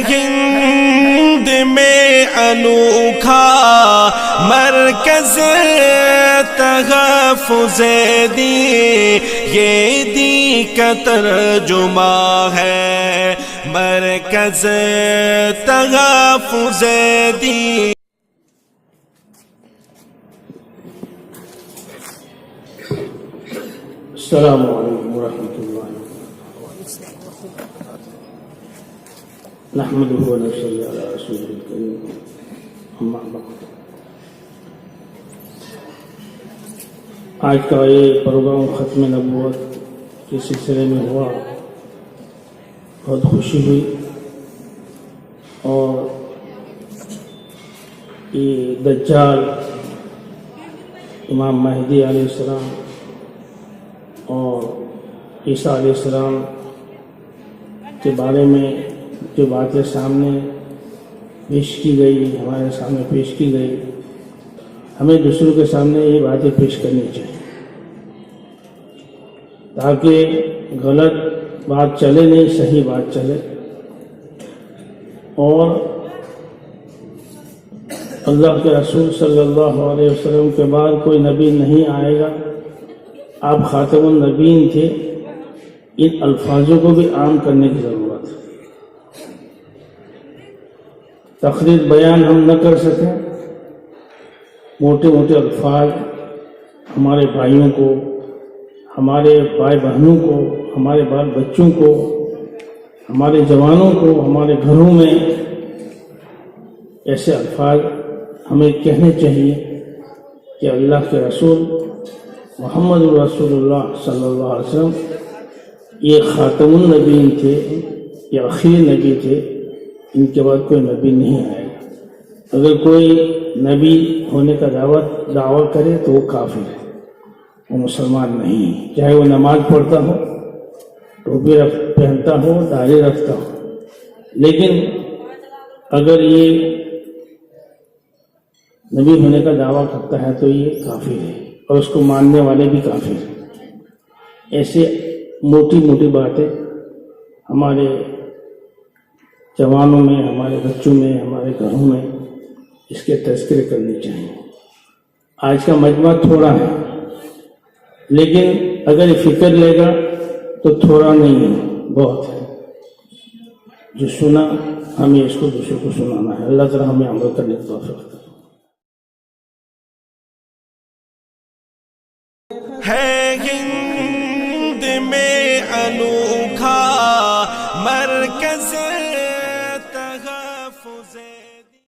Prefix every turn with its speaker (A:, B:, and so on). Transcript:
A: ہند میں انوکھا مرکز تحفظ دین، یہ دین کا ترجمہ ہے مرکز تحفظ دین۔
B: السلام علیکم ورحمۃ اللہ نحمده ونصلی علی رسوله الکریم، اما بعد۔ آج کا یہ پروگرام ختم نبوت کے سلسلے میں ہوا، بہت خوشی ہوئی، اور یہ دجال، امام مہدی علیہ السلام اور عیسیٰ علیہ السلام کے بارے میں جو باتیں سامنے پیش کی گئی، ہمارے سامنے پیش کی گئی، ہمیں دوسروں کے سامنے یہ باتیں پیش کرنی چاہیے تاکہ غلط بات چلے نہیں، صحیح بات چلے، اور اللہ کے رسول صلی اللہ علیہ وسلم کے بعد کوئی نبی نہیں آئے گا، آپ خاتم النبیین تھے، ان الفاظوں کو بھی عام کرنے کی ضرورت ہے۔ تقریر بیان ہم نہ کر سکیں، موٹے موٹے الفاظ ہمارے بھائیوں کو، ہمارے بھائی بہنوں کو، ہمارے بال بچوں کو، ہمارے جوانوں کو، ہمارے گھروں میں ایسے الفاظ ہمیں کہنے چاہیے کہ اللہ کے رسول محمد رسول اللہ صلی اللہ علیہ وسلم یہ خاتم النبیین تھے، یہ آخری نبی تھے، ان کے بعد کوئی نبی نہیں آئے گا۔ اگر کوئی نبی ہونے کا دعویٰ کرے تو وہ کافر ہے، وہ مسلمان نہیں ہے، چاہے وہ نماز پڑھتا ہو، ٹوپی پہنتا ہو، داڑھی رکھتا ہو، لیکن اگر یہ نبی ہونے کا دعویٰ کرتا ہے تو یہ کافر ہے، اور اس کو ماننے والے بھی کافر ہیں۔ ایسے موٹی موٹی باتیں ہمارے جوانوں میں، ہمارے بچوں میں، ہمارے گھروں میں اس کے تذکرے کرنے چاہیے۔ آج کا مجمع تھوڑا ہے، لیکن اگر یہ فکر لے گا تو تھوڑا نہیں ہے، بہت ہے۔ جو سنا ہمیں اس کو دوسروں کو سنانا ہے۔ اللہ تعالی ہمیں عمل کرنے کی توفیق دے۔
A: ہے ہند میں انوکھا مرکز تحفظ